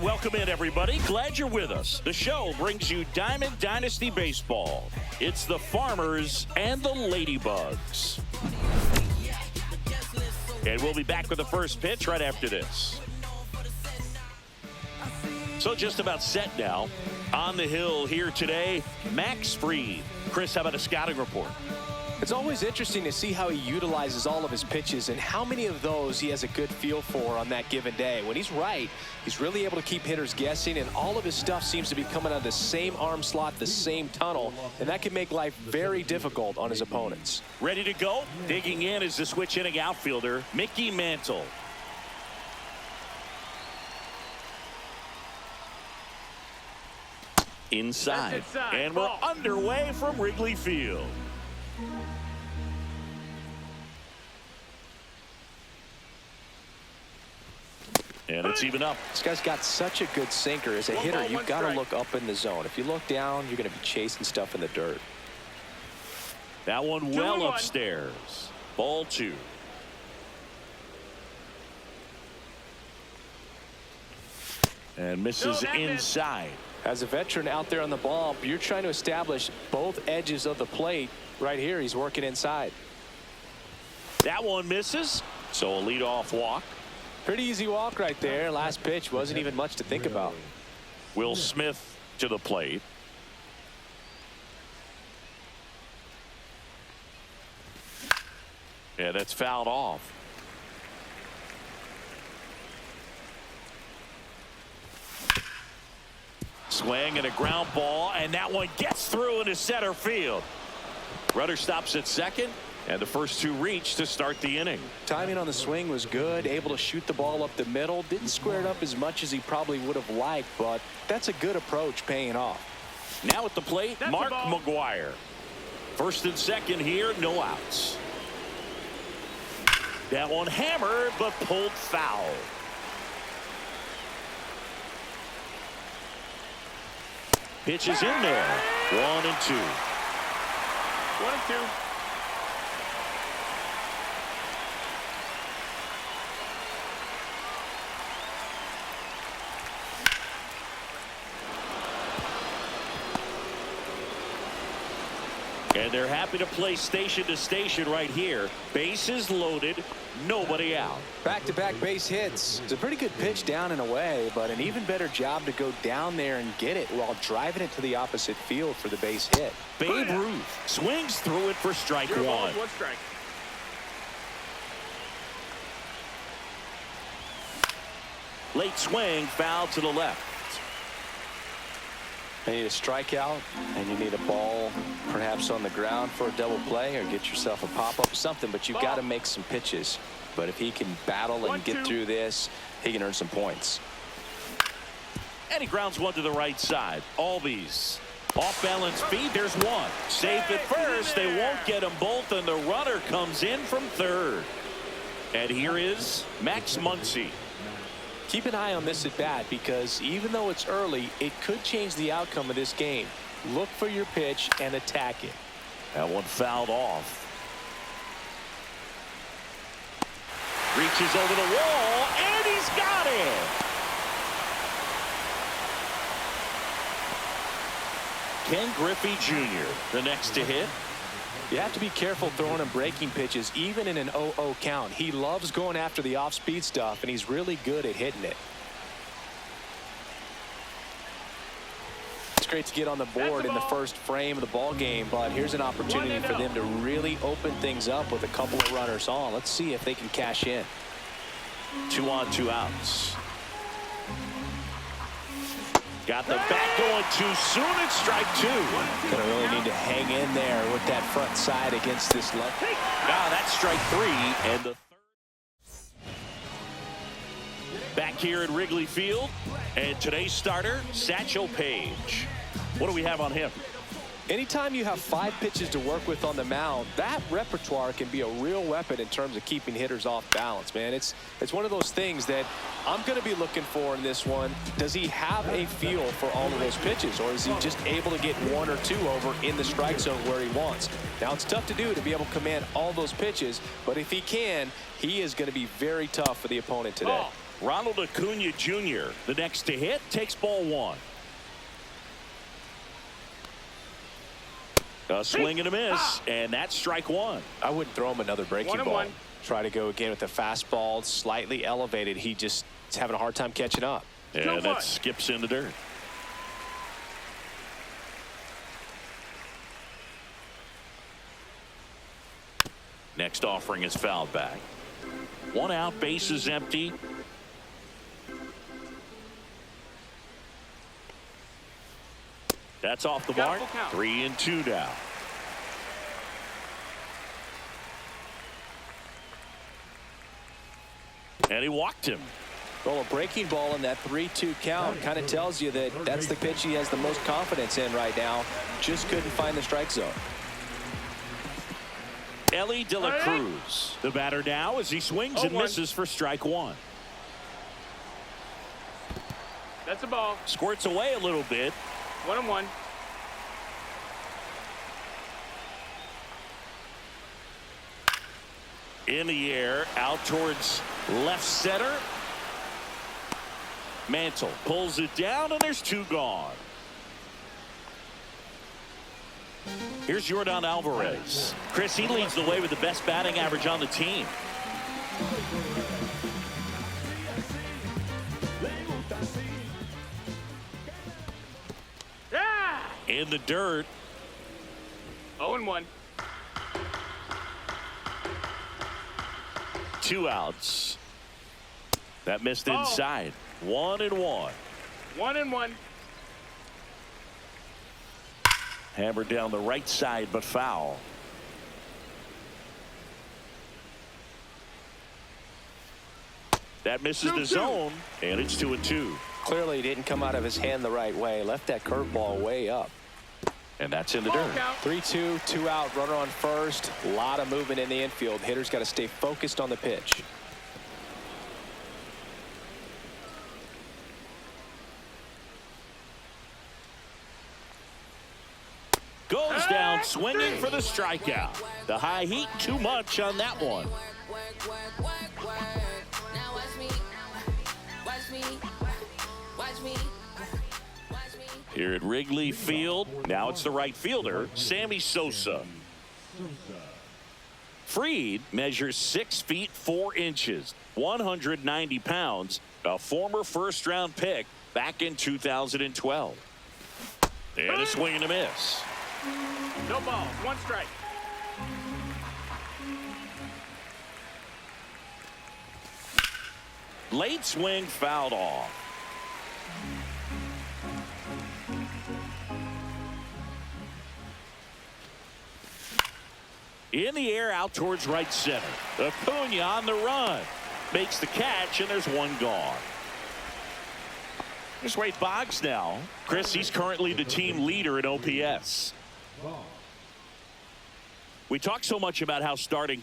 welcome in, everybody. Glad you're with us. The show brings you Diamond Dynasty Baseball. It's the Farmers and the Ladybugs. And we'll be back with the first pitch right after this. So just about set now. On the hill here today, Max Fried. Chris, how about a scouting report? It's always interesting to see how he utilizes all of his pitches and how many of those he has a good feel for on that given day. When he's right, he's really able to keep hitters guessing, and all of his stuff seems to be coming out of the same arm slot, the same tunnel, and that can make life very difficult on his opponents. Ready to go? Digging in is the switch hitting outfielder, Mickey Mantle. Inside. And we're underway from Wrigley Field. And it's even up. This guy's got such a good sinker. As a hitter, you've got to look up in the zone. If you look down, you're going to be chasing stuff in the dirt. That one well upstairs. Ball 2. And misses inside. As a veteran out there on the ball, you're trying to establish both edges of the plate. Right here, he's working inside. That one misses. So a leadoff walk. Pretty easy walk right there. Last pitch wasn't even much to think about. Will Smith to the plate. Yeah, that's fouled off. Swing and a ground ball, and that one gets through into center field. Rudder stops at second, and the first two reach to start the inning. Timing on the swing was good, able to shoot the ball up the middle. Didn't square it up as much as he probably would have liked, but that's a good approach paying off. Now at the plate, Mark McGwire. First and second here, no outs. That one hammered, but pulled foul. Pitch is in there. 1 and 2. 1 and 2. And they're happy to play station to station right here. Bases loaded, nobody out. Back-to-back base hits. It's a pretty good pitch down and away, but an even better job to go down there and get it while driving it to the opposite field for the base hit. Babe Ruth swings through it for strike 1. 1 strike. Late swing, foul to the left. You need a strikeout, and you need a ball perhaps on the ground for a double play, or get yourself a pop-up or something, but you've got to make some pitches. But if he can battle and get through this, he can earn some points. And he grounds one to the right side. Albies. Off-balance feed, there's one. Safe at first, they won't get them both, and the runner comes in from third. And here is Max Muncy. Keep an eye on this at bat, because even though it's early, it could change the outcome of this game. Look for your pitch and attack it. That one fouled off. Reaches over the wall, and he's got it. Ken Griffey Jr., the next to hit. You have to be careful throwing him breaking pitches, even in an 0-0 count. He loves going after the off-speed stuff, and he's really good at hitting it. It's great to get on the board in the first frame of the ball game, but here's an opportunity for them to really open things up with a couple of runners on. Let's see if they can cash in. 2 on, 2 outs. Got the bat going too soon. It's strike 2. Gonna really need to hang in there with that front side against this left. Ah, that's strike 3. And the third. Back here at Wrigley Field. And today's starter, Satchel Paige. What do we have on him? Anytime you have 5 pitches to work with on the mound, that repertoire can be a real weapon in terms of keeping hitters off balance, man. It's one of those things that I'm going to be looking for in this one. Does he have a feel for all of those pitches, or is he just able to get 1 or 2 over in the strike zone where he wants? Now, it's tough to do to be able to command all those pitches, but if he can, he is going to be very tough for the opponent today. Ronald Acuna Jr., the next to hit, takes ball one. A swing and a miss, and that's strike one. I wouldn't throw him another breaking ball. 1-1. Try to go again with the fastball, slightly elevated. He just is having a hard time catching up. And that skips in the dirt. Next offering is fouled back. One out, base is empty. That's off the mark. 3-2 now. And he walked him. Well, a breaking ball in that 3-2 count kind of tells you that that's the pitch he has the most confidence in right now. Just couldn't find the strike zone. Elly De La Cruz, the batter now as he swings and misses for strike one. That's a ball. Squirts away a little bit. 1-1. In the air, out towards left center. Mantle pulls it down, and there's two gone. Here's Yordan Alvarez. Chris, he leads the way with the best batting average on the team. In the dirt. 0-1. 2 outs. That missed inside. 1-1. 1-1. Hammered down the right side, but foul. That misses the zone, and it's 2-2. Clearly, he didn't come out of his hand the right way. Left that curveball way up. And that's in the dirt. 3-2, 2 out, runner on first. A lot of movement in the infield. Hitter's got to stay focused on the pitch. Goes down swinging for the strikeout. The high heat, too much on that one. Here at Wrigley Field, now it's the right fielder, Sammy Sosa. Fried measures 6 feet 4 inches, 190 pounds, a former first-round pick back in 2012. And a swing and a miss. No ball. 1 strike. Late swing fouled off. In the air out towards right center. Acuna on the run. Makes the catch, and there's one gone. Here's Wade Boggs now. Chris, he's currently the team leader in OPS. We talk so much about how starting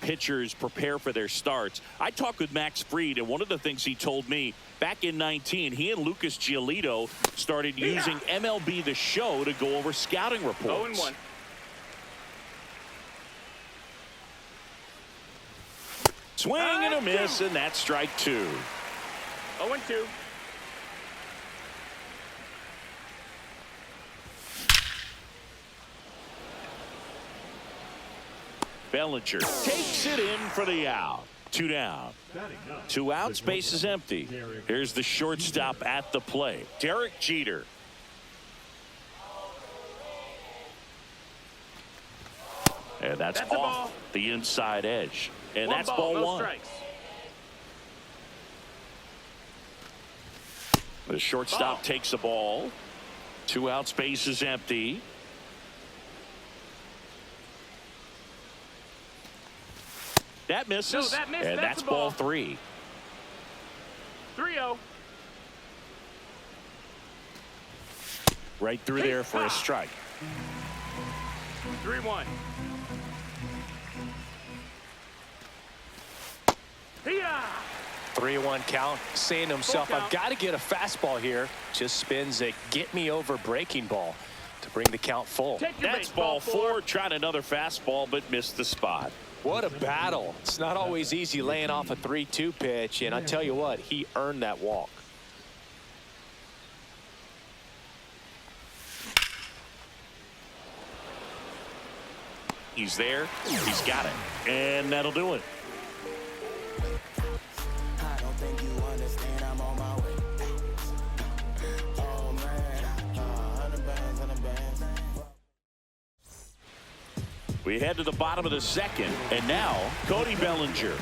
pitchers prepare for their starts. I talked with Max Fried, and one of the things he told me back in 19, he and Lucas Giolito started using MLB The Show to go over scouting reports. 0-1. Swing and a miss, and that's strike 2. 0-2. Bellinger takes it in for the out. 2 down. 2 outs, base is empty. Here's the shortstop at the plate, Derek Jeter. And that's off the inside edge. And One that's ball, ball no one. strikes. The shortstop Ball. takes the ball. 2 outs, base is empty. That misses. No, that missed. And That's that's a ball. ball 3. 3-0. Right through there for a strike. 3-1. Yeah. 3-1 count, saying to himself, Full I've count. got to get a fastball here. Just spins a get-me-over breaking ball to bring the count full. Take your That's base, ball 4. Tried another fastball, but missed the spot. What a battle. It's not always easy laying off a 3-2 pitch, and I tell you what, he earned that walk. He's there. He's got it. And that'll do it. I don't think you understand, I'm on my way. Oh man, 100 bands. We head to the bottom of the second, and now Cody Bellinger.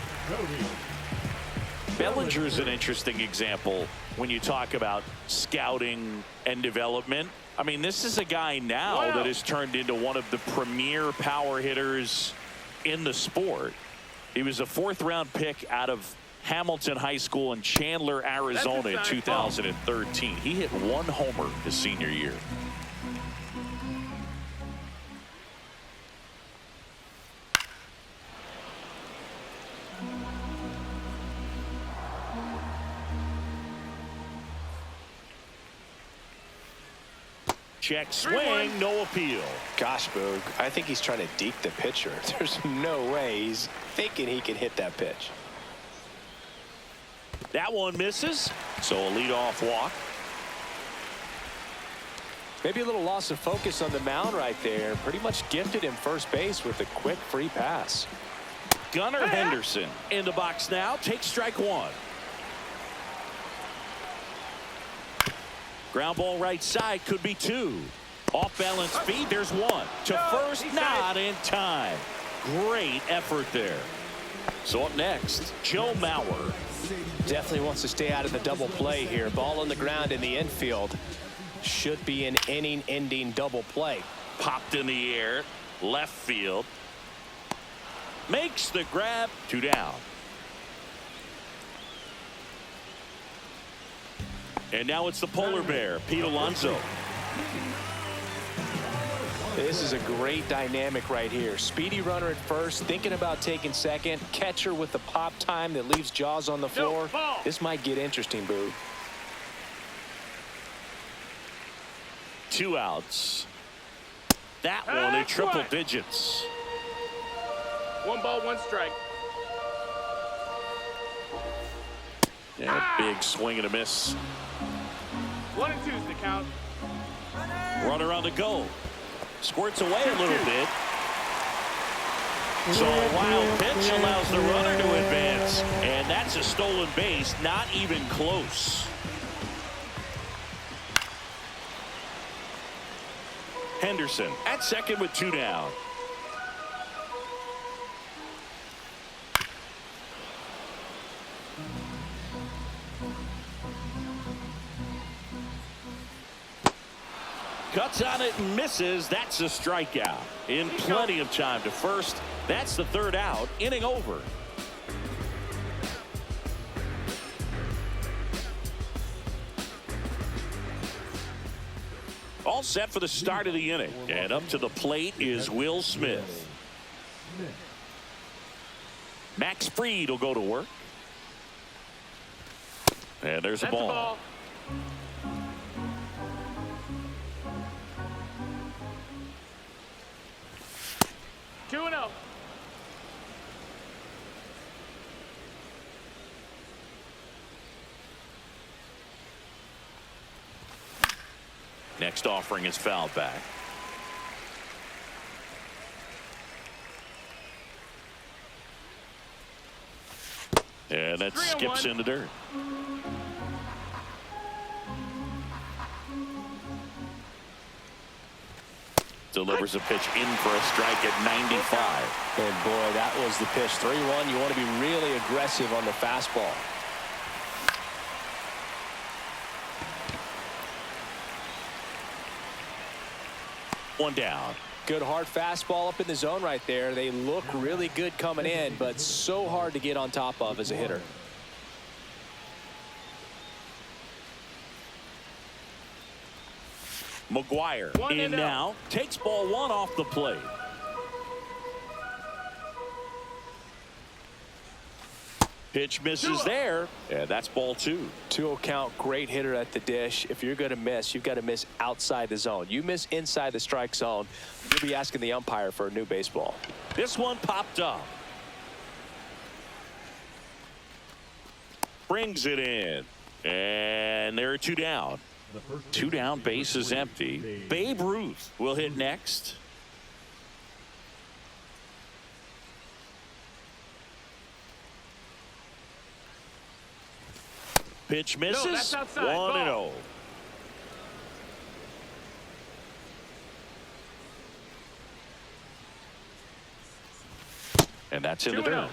Bellinger's an interesting example when you talk about scouting and development. I mean, this is a guy now that has turned into one of the premier power hitters in the sport. He was a 4th-round pick out of Hamilton High School in Chandler, Arizona in 2013. He hit 1 homer his senior year. Check swing, no appeal. Gosh, Boog, I think he's trying to deke the pitcher. There's no way he's thinking he can hit that pitch. That one misses, so a leadoff walk. Maybe a little loss of focus on the mound right there. Pretty much gifted him first base with a quick free pass. Gunnar Henderson in the box now. Takes strike 1. Ground ball right side, could be 2. Off balance feed, there's 1. To first, not in time. Great effort there. So up next, Joe Mauer. Definitely wants to stay out of the double play here. Ball on the ground in the infield. Should be an inning-ending double play. Popped in the air, left field. Makes the grab, 2 down. And now it's the polar bear, Pete Alonso. This is a great dynamic right here. Speedy runner at first, thinking about taking second. Catcher with the pop time that leaves Jaws on the floor. This might get interesting, Boo. 2 outs. That one in triple digits. 1 ball, 1 strike. Yeah, big swing and a miss. 1 and 2's the count. Runner on the go. Squirts away a little bit. So a wild pitch allows the runner to advance. And that's a stolen base, not even close. Henderson at second with 2 down. Cuts on it and misses. That's a strikeout. In plenty of time to first. That's the 3rd out. Inning over. All set for the start of the inning. And up to the plate is Will Smith. Max Fried will go to work. And there's a That's a ball. ball. Two and 0. Next offering is fouled back. And that skips 3-1. in the dirt. delivers a pitch in for a strike at 95. And boy, that was the pitch. 3-1. You want to be really aggressive on the fastball. One down. Good hard fastball up in the zone right there. They look really good coming in, but so hard to get on top of as a hitter. McGuire in now. Takes ball one off the plate. Pitch misses there, and that's ball 2. 2-0 count, great hitter at the dish. If you're going to miss, you've got to miss outside the zone. You miss inside the strike zone, you'll be asking the umpire for a new baseball. This one popped up. Brings it in, and there are 2 down. 2 down, base is empty. Babe Ruth will hit next. Pitch misses. No, that's outside. 1-0. And that's in the dirt.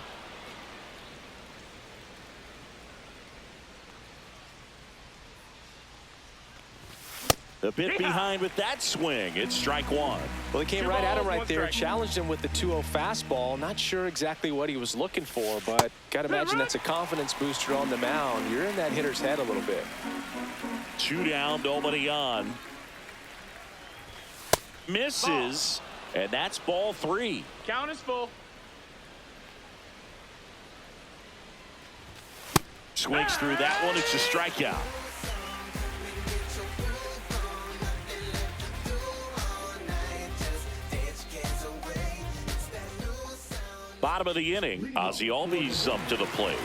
The bit behind with that swing. It's strike 1. Well, he came right at him right there, challenged him with the 2-0 fastball. Not sure exactly what he was looking for, but got to imagine that's a confidence booster on the mound. You're in that hitter's head a little bit. 2 down, nobody on. Misses, and that's ball 3. Count is full. Swings through that one. It's a strikeout. Bottom of the inning, Ozzie Albies up to the plate.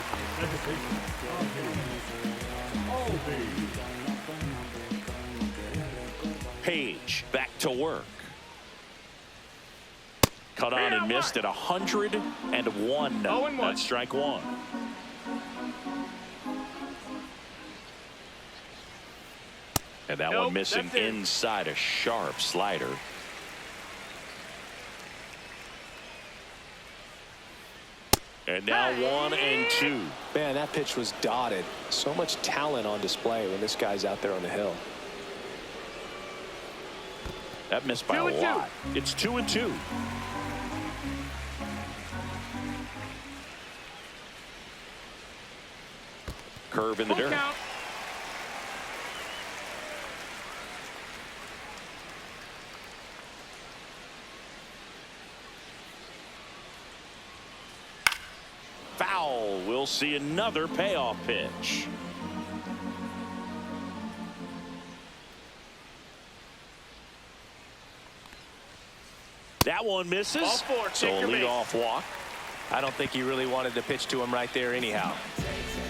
Page back to work. Cut on and missed at 101. That's strike 1. And that one missing inside, a sharp slider. And now 1-2. Man, that pitch was dotted. So much talent on display when this guy's out there on the hill. That missed by a lot. It's 2-2. Curve in the dirt. Foul. We'll see another payoff pitch. That one misses. So a leadoff walk. I don't think he really wanted to pitch to him right there anyhow.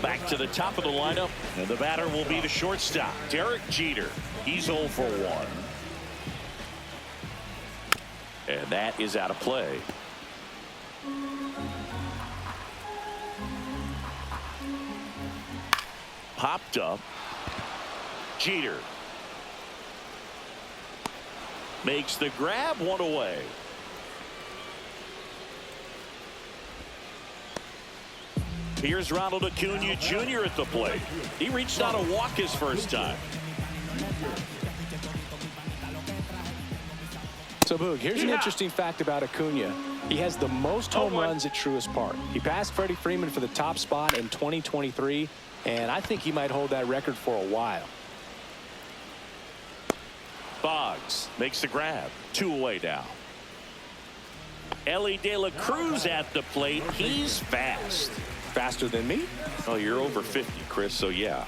Back to the top of the lineup, and the batter will be the shortstop, Derek Jeter. He's 0 for 1. And that is out of play. Popped up. Jeter makes the grab, 1 away. Here's Ronald Acuna Jr. at the plate. He reached out a walk his first time. So, Boog, here's an interesting fact about Acuna. He has the most home runs at Truist Park. He passed Freddie Freeman for the top spot in 2023, and I think he might hold that record for a while. Boggs makes the grab. 2 away now. Ellie De La Cruz at the plate. He's fast. Faster than me? Oh, you're over 50, Chris, so yeah.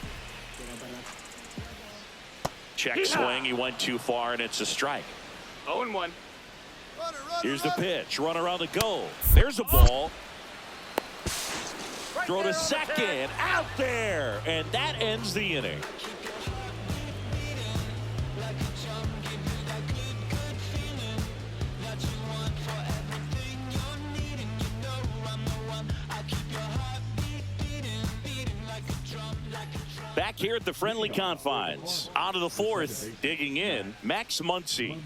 Check swing. He went too far, and it's a strike. 0-1. Here's the pitch. Runner on the go. There's a ball. Throw to second. Out there. And that ends the inning. Back here at the friendly confines. Out of the 4th, digging in, Max Muncy.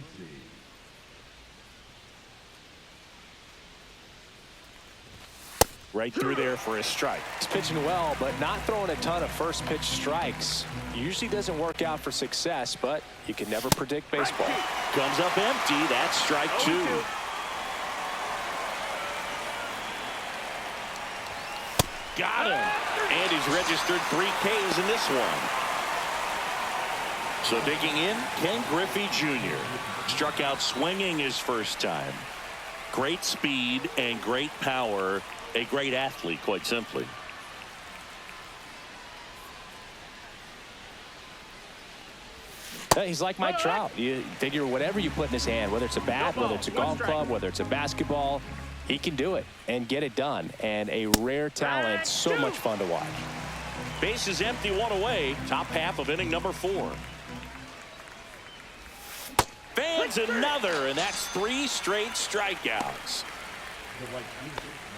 Right through there for a strike. He's pitching well, but not throwing a ton of first pitch strikes. Usually doesn't work out for success, but you can never predict baseball. Comes up empty. That's strike 2. Got him. And he's registered 3 Ks in this one. So digging in, Ken Griffey Jr. Struck out swinging his first time. Great speed and great power. A great athlete, quite simply. He's like Mike Trout. You figure whatever you put in his hand, whether it's a bat, whether it's a golf club, whether it's a basketball, he can do it and get it done. And a rare talent, so much fun to watch. Base is empty, 1 away. Top half of inning number 4. Fans another, and that's 3 straight strikeouts.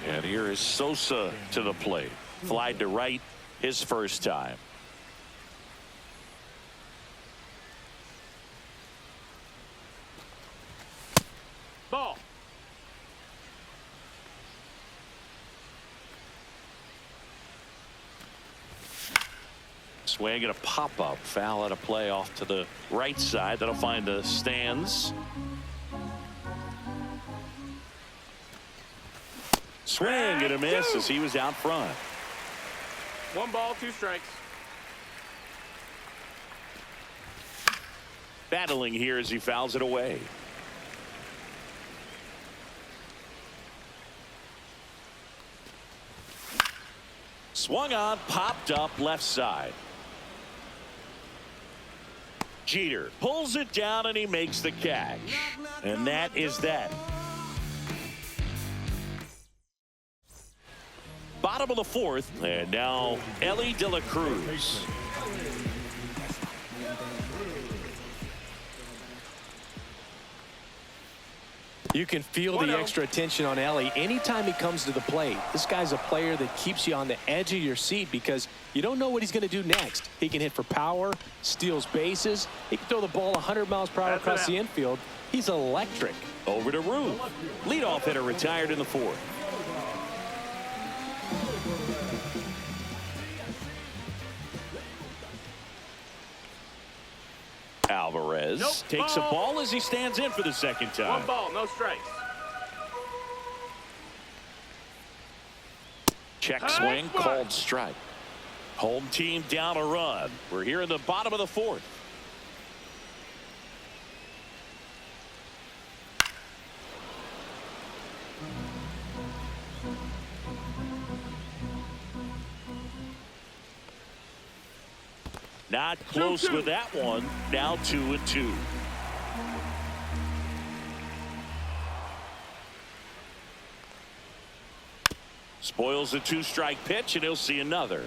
And here is Sosa to the plate. Flied to right his first time. Ball. Swing and a pop-up. Foul out of play off to the right side. That'll find the stands. Swing and a miss as he was out front. 1 ball, 2 strikes. Battling here as he fouls it away. Swung on, popped up left side. Jeter pulls it down and he makes the catch. And that is that. Bottom of the 4th, and now Elly De La Cruz. You can feel the extra attention on Elly anytime he comes to the plate. This guy's a player that keeps you on the edge of your seat because you don't know what he's going to do next. He can hit for power, steals bases. He can throw the ball 100 miles per hour across the infield. He's electric. Over to Ruth. Leadoff hitter retired in the 4th. Alvarez takes a ball as he stands in for the second time. 1 ball, no strikes. Check swing, called strike. Home team down a run. We're here in the bottom of the 4th. Not close with that one. Now 2-2. Spoils the 2-strike pitch, and he'll see another.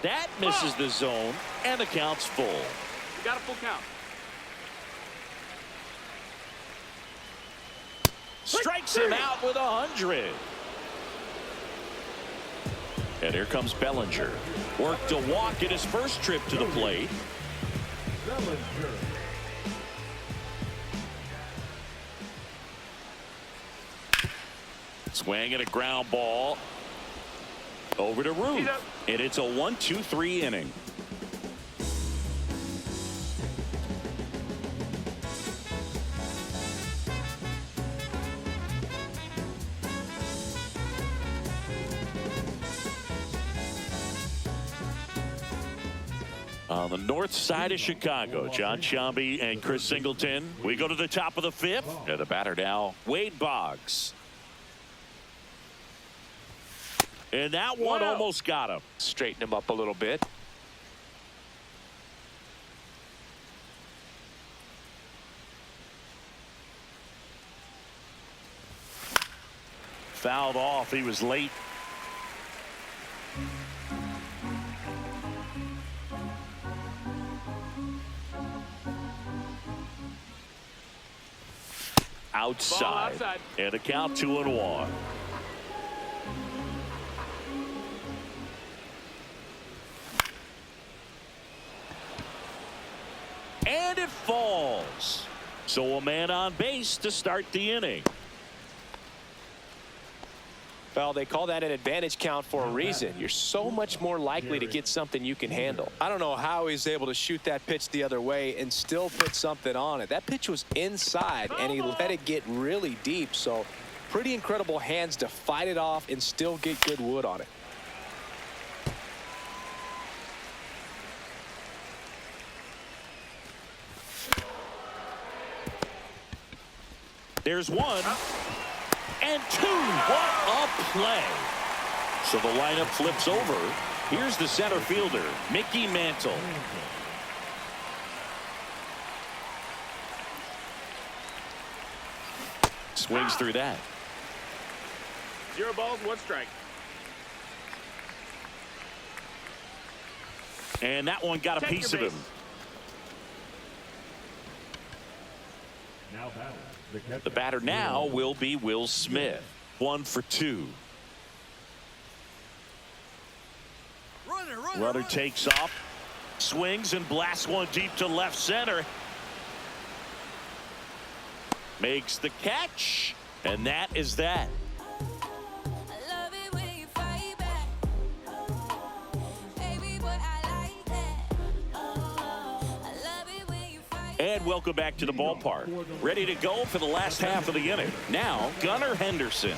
That misses the zone, and the count's full. You got a full count. Strikes him out with 100. And here comes Bellinger. Worked a walk in his first trip to the plate. Swing and a ground ball. Over to Ruth. And it's a 1-2-3 inning. On the north side of Chicago, John Sciambi and Chris Singleton. We go to the top of the 5th. And the batter now, Wade Boggs. And that one almost got him. Straighten him up a little bit. Fouled off. He was late. Outside. And a count 2-1. And it falls. So a man on base to start the inning. Well, they call that an advantage count for a reason. You're so much more likely to get something you can handle. I don't know how he's able to shoot that pitch the other way and still put something on it. That pitch was inside, and he let it get really deep. So pretty incredible hands to fight it off and still get good wood on it. There's one. And two. What a play. So the lineup flips over. Here's the center fielder, Mickey Mantle. Swings through that. 0 balls, 1 strike. And that one got a piece of him. The batter now will be Will Smith. 1 for 2. Runner takes off, swings and blasts one deep to left center. Makes the catch, and that is that. And welcome back to the ballpark. Ready to go for the last half of the inning. Now, Gunnar Henderson.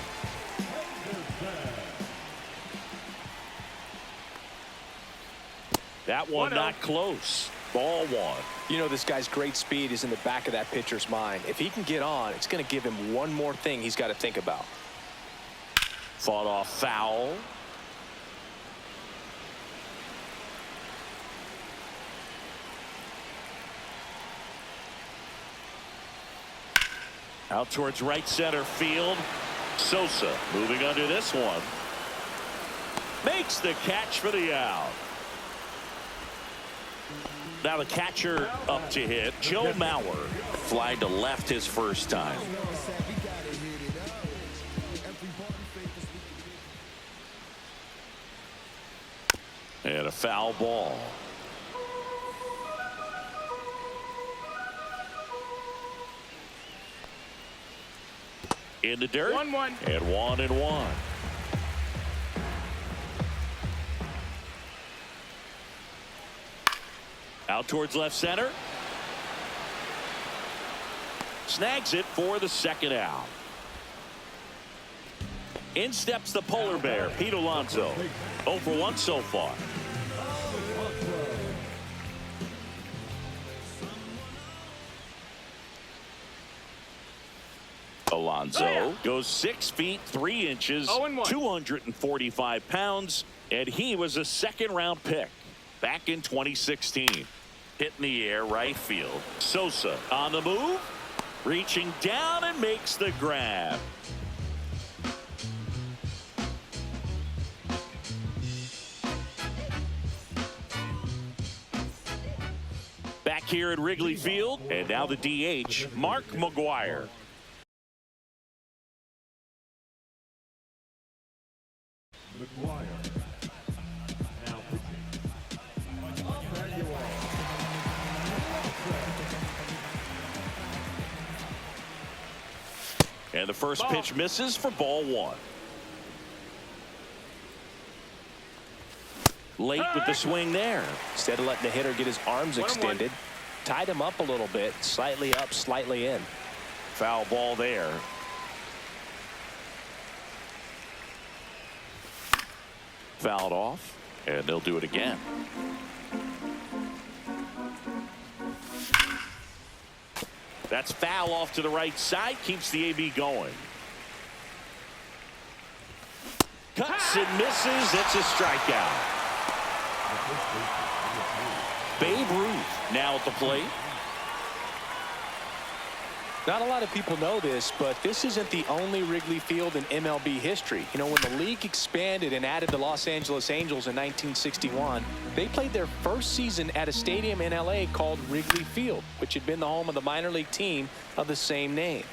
That one not close. Ball 1. You know, this guy's great speed is in the back of that pitcher's mind. If he can get on, it's going to give him one more thing he's got to think about. Fought off foul. Out towards right center field. Sosa moving under this one. Makes the catch for the out. Now the catcher up to hit, Joe Mauer. Fly to left his first time. And a foul ball. In the dirt. 1-1. And 1-1. Out towards left center. Snags it for the second out. In steps the polar bear, Pete Alonso. 0 for 1 so far. Alonso goes 6 feet 3 inches, 245 pounds, and he was a second-round pick back in 2016. Hit in the air, right field. Sosa on the move, reaching down and makes the grab. Back here at Wrigley Field, and now the DH, Mark McGwire. And the first pitch misses for ball 1. Late with the swing there. Instead of letting the hitter get his arms extended, tied him up a little bit, slightly up, slightly in. Foul ball there. Fouled off, and they'll do it again. That's foul off to the right side, keeps the AB going. Cuts and misses. It's a strikeout. Babe Ruth now at the plate. Not a lot of people know this, but this isn't the only Wrigley Field in MLB history. You know, when the league expanded and added the Los Angeles Angels in 1961, they played their first season at a stadium in LA called Wrigley Field, which had been the home of the minor league team of the same name.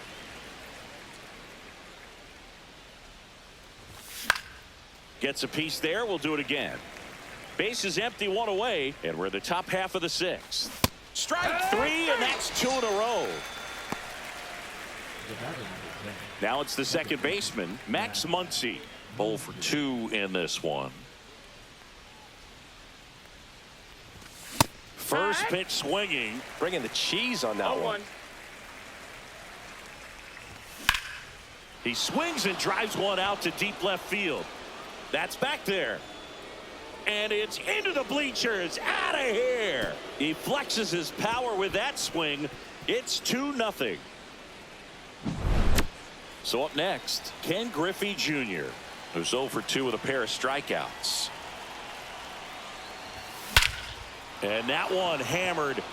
Gets a piece there. We'll do it again. Base is empty, 1 away, and we're in the top half of the 6th. Strike three, and that's 2 in a row. Now it's the second baseman, Max Muncy. 0 for 2 in this one. First pitch swinging. Bringing the cheese on that one. He swings and drives one out to deep left field. That's back there. And it's into the bleachers. Out of here. He flexes his power with that swing. It's 2-0. So up next, Ken Griffey Jr., who's 0 for 2 with a pair of strikeouts. And that one hammered.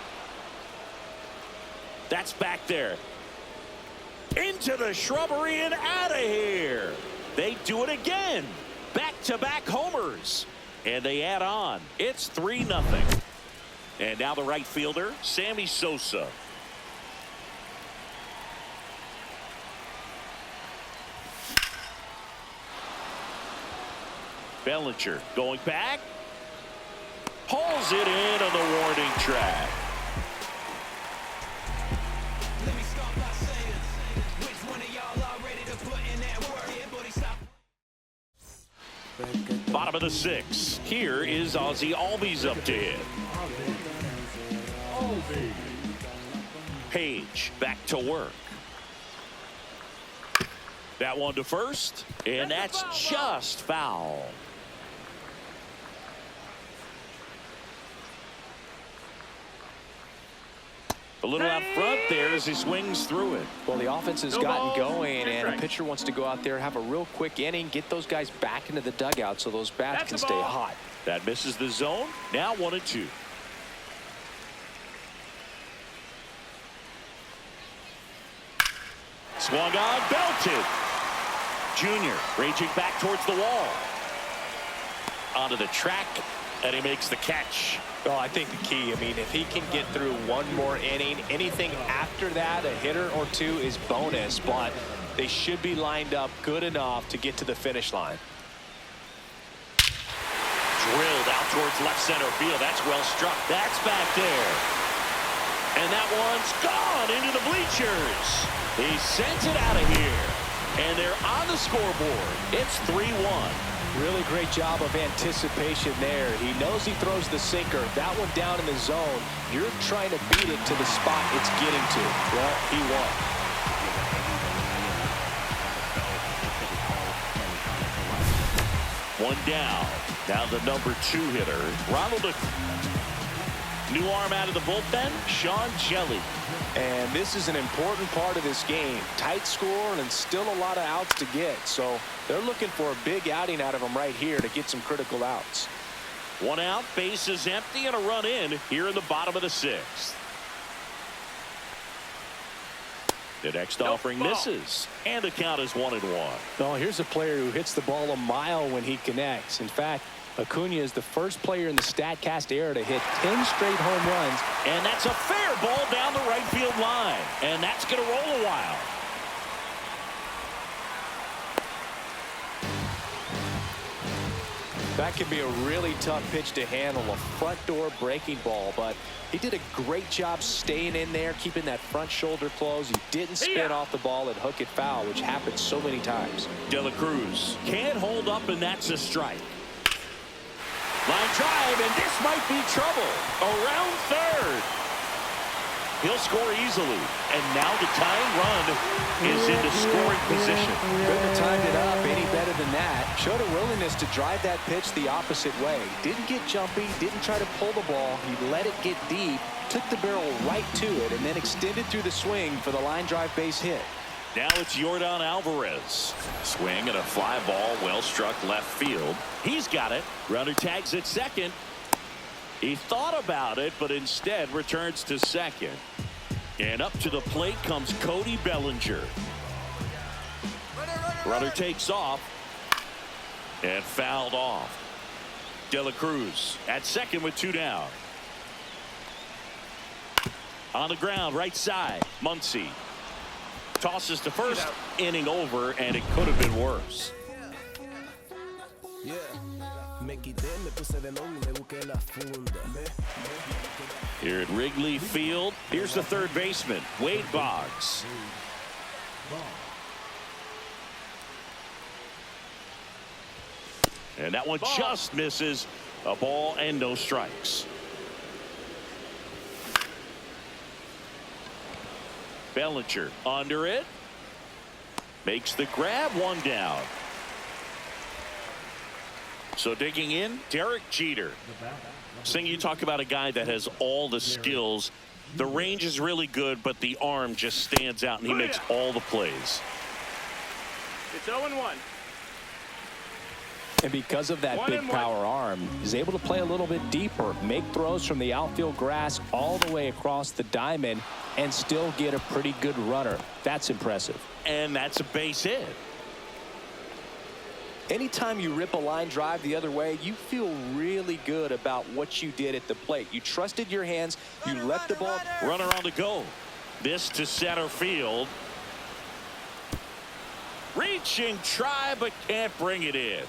That's back there. Into the shrubbery and out of here. They do it again. Back-to-back homers. And they add on. It's 3-0. And now the right fielder, Sammy Sosa. Bellinger going back. Pulls it in on the warning track. Bottom of the 6th. Here is Ozzie Albies up to hit. Page back to work. That one to first, and that's just foul. A little out front there as he swings through it. Well, the offense has gotten going, and a pitcher wants to go out there, have a real quick inning, get those guys back into the dugout so those bats can stay hot. That misses the zone. Now 1-2. Swung on, belted. Junior raging back towards the wall. Onto the track, and he makes the catch. Well, I think the key, I mean, if he can get through one more inning, anything after that, a hitter or two is bonus, but they should be lined up good enough to get to the finish line. Drilled out towards left center field. That's well struck. That's back there. And that one's gone into the bleachers. He sends it out of here. And they're on the scoreboard. It's 3-1. Really great job of anticipation there. He knows he throws the sinker. That one down in the zone. You're trying to beat it to the spot it's getting to. Well, he won. One down. Now the number 2 hitter, Ronald. New arm out of the bullpen, Sean Shelley. And this is an important part of this game. Tight score and still a lot of outs to get. So they're looking for a big outing out of him right here to get some critical outs. 1 out, base is empty, and a run in here in the bottom of the 6th. The next offering misses, and the count is 1-1. Well, here's a player who hits the ball a mile when he connects. In fact, Acuna is the first player in the StatCast era to hit 10 straight home runs. And that's a fair ball down the right field line. And that's going to roll a while. That could be a really tough pitch to handle, a front door breaking ball, but he did a great job staying in there, keeping that front shoulder closed. He didn't spin off the ball and hook it foul, which happens so many times. De La Cruz can't hold up, and that's a strike. Line drive, and this might be trouble. Around third. He'll score easily. And now the tying run is into scoring position. Couldn't have timed it up any better than that. Showed a willingness to drive that pitch the opposite way. Didn't get jumpy, didn't try to pull the ball. He let it get deep, took the barrel right to it, and then extended through the swing for the line drive base hit. Now it's Yordan Alvarez. Swing and a fly ball, well struck left field. He's got it. Runner tags at second. He thought about it, but instead returns to second. And up to the plate comes Cody Bellinger. Runner takes off and fouled off. De La Cruz at second with 2 down. On the ground, right side, Muncy. Tosses to first, inning over, and it could have been worse. Me quité, me puse de long y me busqué la funda. Here at Wrigley Field, here's the third baseman, Wade Boggs. And that one just misses. A ball and no strikes. Bellinger under it. Makes the grab, one down. So digging in, Derek Jeter. Sing, you talk about a guy that has all the skills. The range is really good, but the arm just stands out, and he makes all the plays. It's 0-1. And because of that big power arm, he's able to play a little bit deeper, make throws from the outfield grass all the way across the diamond, and still get a pretty good runner. That's impressive. And that's a base hit. Anytime you rip a line drive the other way, you feel really good about what you did at the plate. You trusted your hands. You let the ball. Runner on the go. This to center field. Reaching, try, but can't bring it in.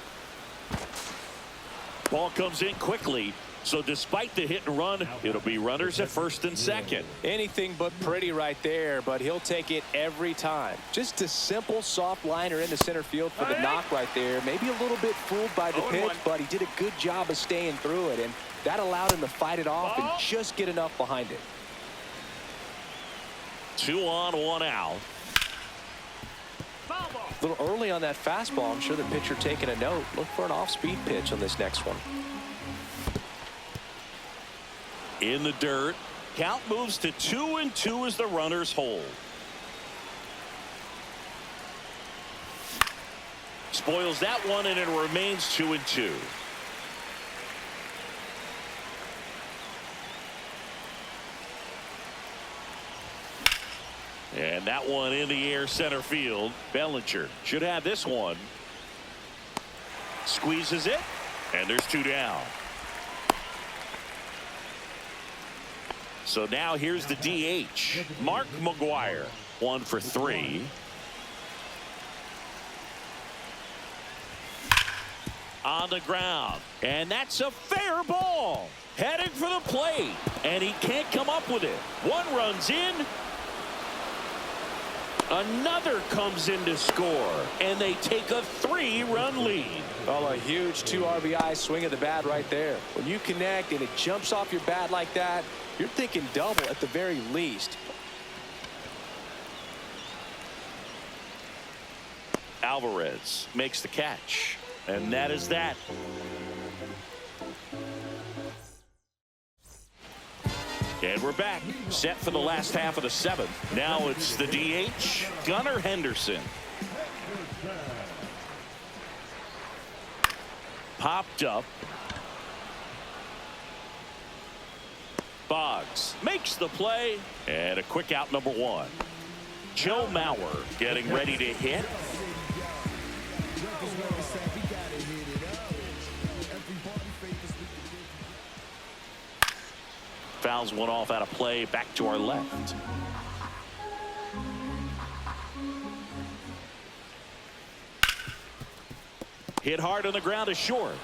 Ball comes in quickly. So despite the hit and run, it'll be runners at first and second. Anything but pretty right there, but he'll take it every time. Just a simple soft liner into center field for the knock right there. Maybe a little bit fooled by the pitch, but he did a good job of staying through it, and that allowed him to fight it off and just get enough behind it. 2 on, 1 out. A little early on that fastball. I'm sure the pitcher taking a note. Look for an off-speed pitch on this next one. In the dirt. Count moves to 2-2 as the runners hold. Spoils that one, and it remains 2-2. And that one in the air center field. Bellinger should have this one. Squeezes it, and there's 2 down. So now here's the DH, Mark McGwire, 1 for 3. On the ground, and that's a fair ball. Heading for the plate, and he can't come up with it. One runs in. Another comes in to score, and they take a 3-run lead. Oh, a huge 2 RBI swing of the bat right there. When you connect and it jumps off your bat like that, you're thinking double at the very least. Alvarez makes the catch, and that is that. And we're back, set for the last half of the 7th. Now it's the DH, Gunnar Henderson. Popped up. Boggs makes the play, and a quick out, number 1. Joe Mauer getting ready to hit. Fouls one off out of play, back to our left. Hit hard on the ground is short.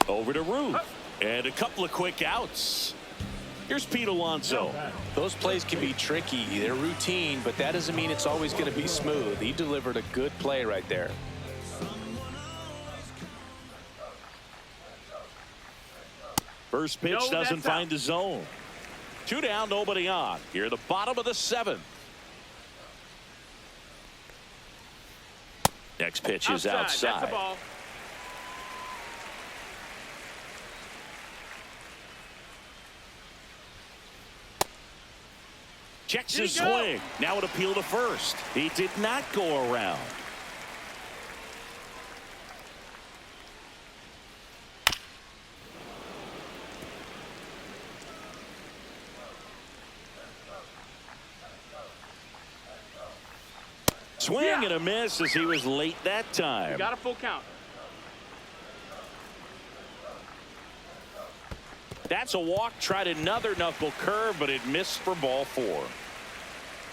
Over to Ruth, and a couple of quick outs. Here's Pete Alonso. Those plays can be tricky. They're routine, but that doesn't mean it's always going to be smooth. He delivered a good play right there. First pitch doesn't find the zone. 2 down, nobody on. Here at the bottom of the 7th. Next pitch is outside. That's a ball. Checks his swing. Now an appeal to first. He did not go around. Swing and a miss as he was late that time. You got a full count. That's a walk. Tried another knuckle curve, but it missed for ball 4.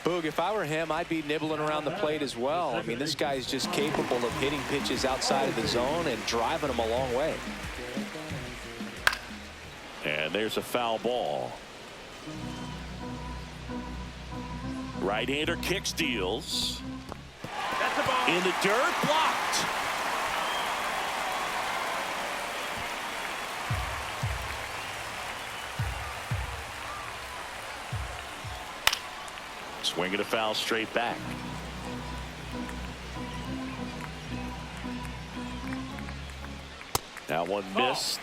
Boog, if I were him, I'd be nibbling around the plate as well. I mean, this guy's just capable of hitting pitches outside of the zone and driving them a long way. And there's a foul ball. Right-hander kick steals. That's a ball. In the dirt, blocked. Swinging a foul straight back. That one missed.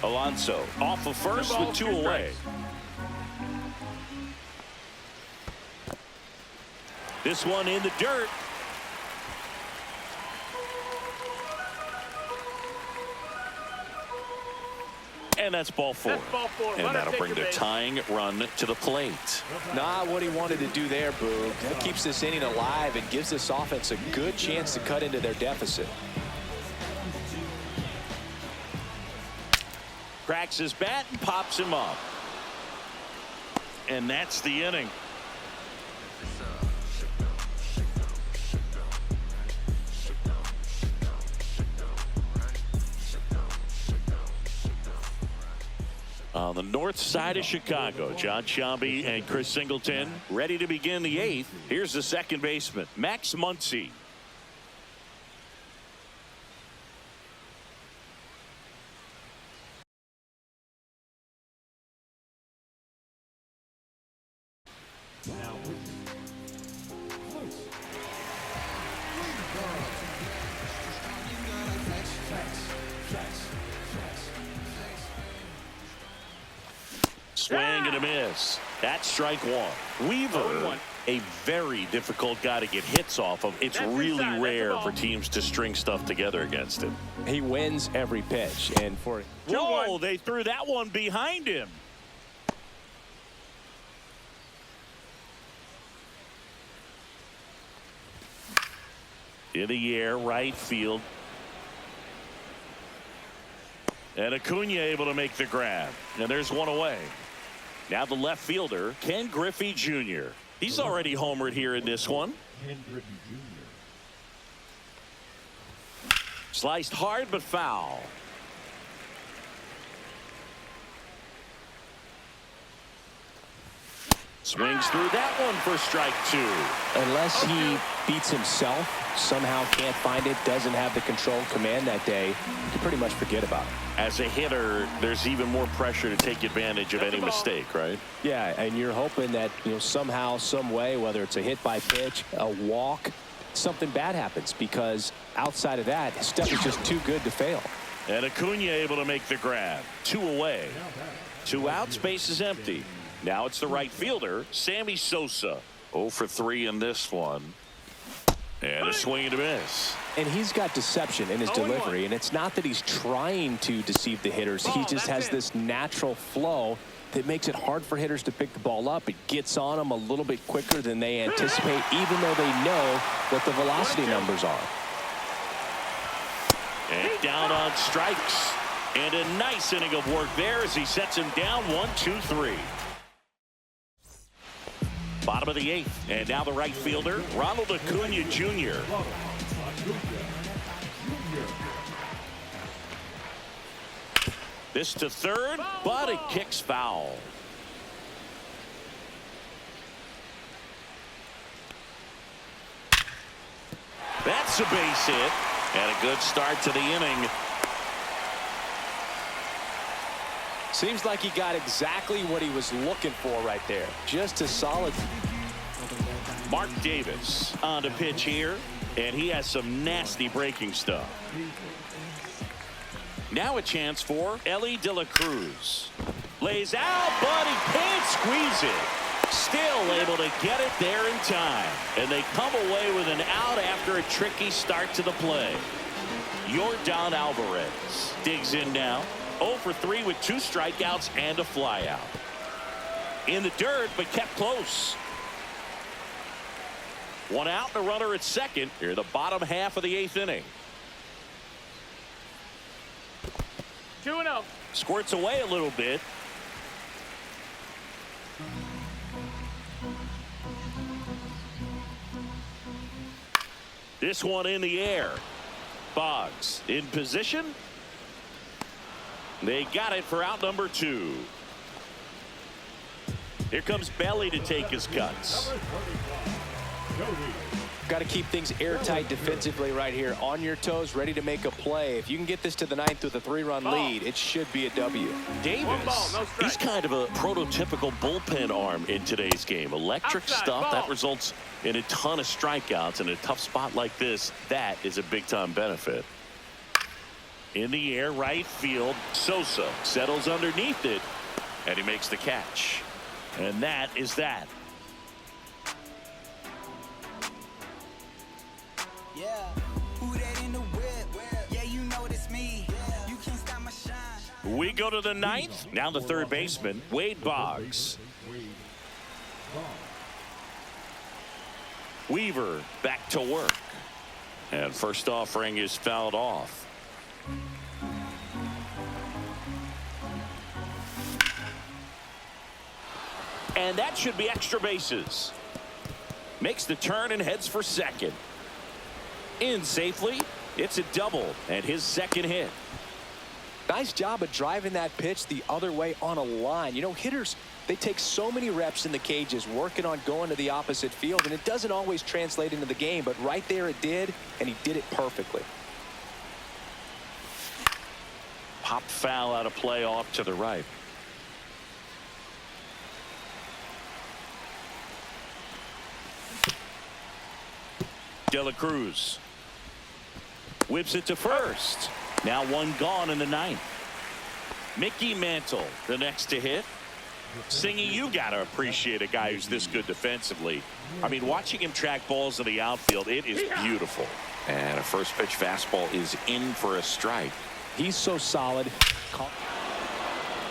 Alonso off of first with 2 away. This one in the dirt. And that's ball 4. That's ball 4. And Runner that'll take bring your the base. tying run to the plate. Not what he wanted to do there, Boog. That keeps this inning alive and gives this offense a good chance to cut into their deficit. Cracks his bat and pops him up. And that's the inning. On the north side of Chicago, John Sciambi and Chris Singleton ready to begin the 8th. Here's the second baseman, Max Muncy. Swing and a miss. That's strike 1. Weaver, a very difficult guy to get hits off of. It's That's really inside. That's a rare ball. for teams to string stuff together against him. He wins every pitch. And for Whoa, they threw that one behind him. In the air, right field. And Acuna able to make the grab. And there's one away. Now the left fielder, Ken Griffey Jr. He's already homered here in this one. Sliced hard but foul. Swings through that one for strike 2. unless he beats himself, somehow can't find it, doesn't have the control command that day, you can pretty much forget about it. As a hitter, there's even more pressure to take advantage of any mistake, right? Yeah, and you're hoping that, somehow, some way, whether it's a hit by pitch, a walk, something bad happens, because outside of that, his stuff is just too good to fail. And Acuna able to make the grab. 2 away. 2 out, space is empty. Now it's the right fielder, Sammy Sosa. 0 for 3 in this one. And a swing and a miss. And he's got deception in his delivery, and it's not that he's trying to deceive the hitters. He just has this natural flow that makes it hard for hitters to pick the ball up. It gets on them a little bit quicker than they anticipate, even though they know what the velocity numbers are. And down on strikes. And a nice inning of work there as he sets him down 1-2-3. Bottom of the 8th. And now the right fielder, Ronald Acuna Jr. This to third, but it kicks foul. That's a base hit. And a good start to the inning. Seems like he got exactly what he was looking for right there. Just a solid. Mark Davis on to pitch here, and he has some nasty breaking stuff. Now a chance for Ellie De La Cruz. Lays out, but he can't squeeze it. Still able to get it there in time. And they come away with an out after a tricky start to the play. Yordan Alvarez digs in now. 0 for 3 with 2 strikeouts and a flyout. In the dirt, but kept close. 1 out and a runner at second. Here, the bottom half of the 8th inning. 2-0. Squirts away a little bit. This one in the air. Boggs in position. They got it for out number 2. Here comes Belly to take his cuts. Got to keep things airtight defensively right here. On your toes, ready to make a play. If you can get this to the 9th with a 3-run lead, it should be a W. Davis, he's kind of a prototypical bullpen arm in today's game. Electric stuff that results in a ton of strikeouts. In a tough spot like this, that is a big-time benefit. In the air, right field. Sosa settles underneath it, and he makes the catch. And that is that. Yeah, who that in the whip? Yeah, you know it's me. You can't stop my shine. We go to the 9th. Now the third baseman, Wade Boggs. Weaver back to work. And first offering is fouled off. And that should be extra bases. Makes the turn and heads for second. In safely. It's a double and his second hit. Nice job of driving that pitch the other way on a line. You know, hitters, they take so many reps in the cages working on going to the opposite field, and it doesn't always translate into the game, but right there it did, and he did it perfectly. Pop foul out of play off to the right. De La Cruz whips it to first. Now one gone in the 9th. Mickey Mantle the next to hit. Singy, you gotta appreciate a guy who's this good defensively. I mean, watching him track balls in the outfield, it is beautiful. And a first pitch fastball is in for a strike. He's so solid.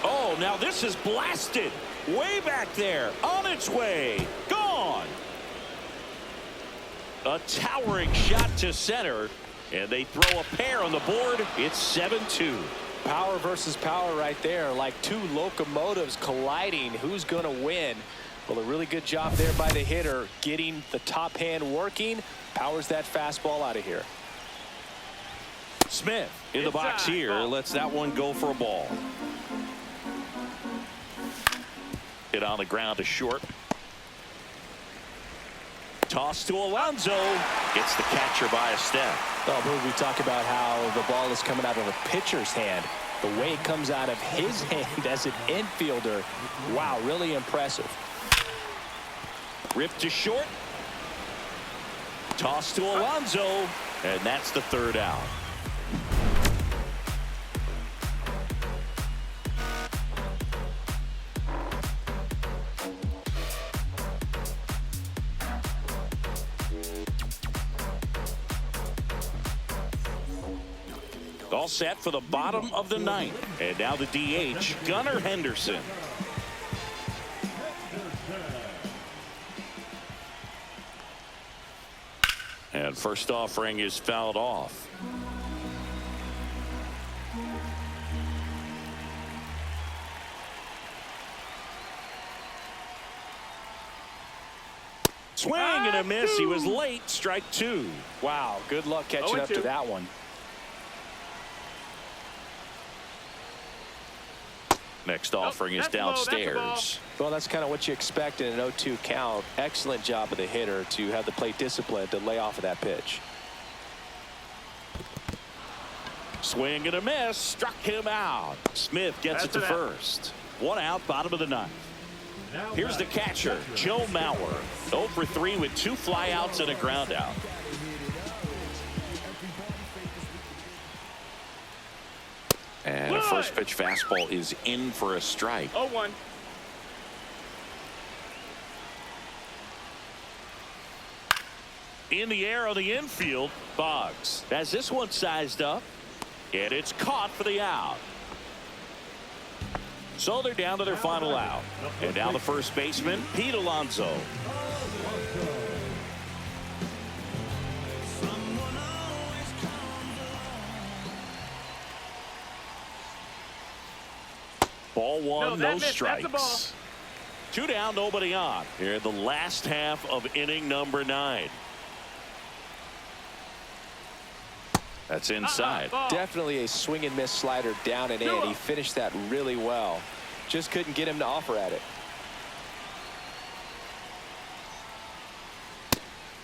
Oh, now this is blasted way back there, on its way, gone. A towering shot to center, and they throw a pair on the board. It's 7-2. Power versus power right there, like two locomotives colliding. Who's going to win? Well, a really good job there by the hitter, getting the top hand working. Powers that fastball out of here. Smith in the box here, lets that one go for a ball. Hit on the ground to short. Toss to Alonso. Gets the catcher by a step. Oh, we talk about how the ball is coming out of a pitcher's hand. The way it comes out of his hand as an infielder. Wow, really impressive. Ripped to short. Toss to Alonso. And that's the third out. All set for the bottom of the 9th. And now the DH, Gunnar Henderson. And first offering is fouled off. Swing and a miss. He was late. Strike 2. Wow, good luck catching up to that one. Next offering is downstairs. Well, that's kind of what you expect in an 0-2 count. Excellent job of the hitter to have the plate discipline to lay off of that pitch. Swing and a miss. Struck him out. Smith gets it to first. 1 out, bottom of the 9th. Here's the catcher, Joe Mauer. 0 for 3 with 2 flyouts and a ground out. And a first pitch fastball is in for a strike. 0-1. In the air on the infield, Boggs has this one sized up, and it's caught for the out. So they're down to their final out. And now the first baseman, Pete Alonso. Ball one, no strikes. 2 down, nobody on. Here in the last half of inning number 9. That's inside. Ball. Definitely a swing and miss slider down and in. He finished that really well. Just couldn't get him to offer at it.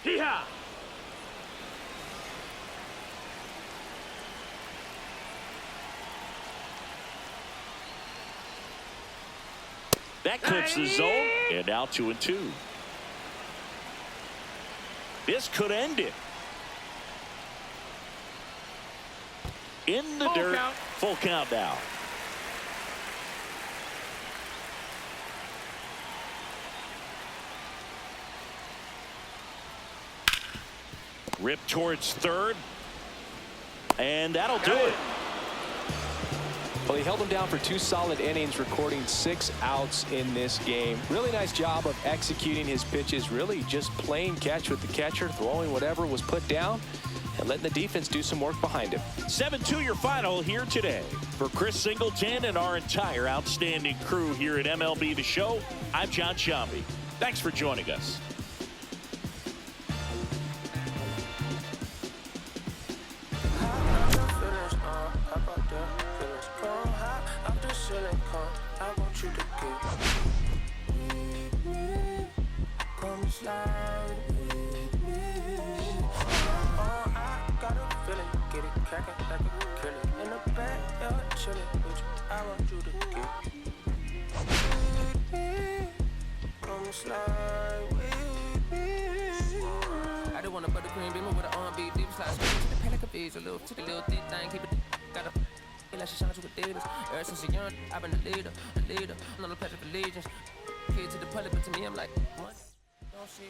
Hee-haw. That clips the zone, and now 2-2. This could end it. In the Full dirt. count. Full count now. Rip towards third. And that'll do it. Well, he held him down for 2 solid innings, recording 6 outs in this game. Really nice job of executing his pitches, really just playing catch with the catcher, throwing whatever was put down, and letting the defense do some work behind him. 7-2 your final here today. For Chris Singleton and our entire outstanding crew here at MLB The Show, I'm John Sciambi. Thanks for joining us. Slide with me. Oh, I got a feeling, get it cracking like a killer. In the backyard, chilling with you. I want you to get with me. Come slide with me. I just want a buttercream beamer with an R&B deep slide. Straight to the panic of bees, a little to the little thick thing, keep it. Got a feel like she shines with Adidas. Ever since a young, I've been a leader. I'm on the pledge of allegiance. Kid to the public, but to me, I'm like, what? Don't see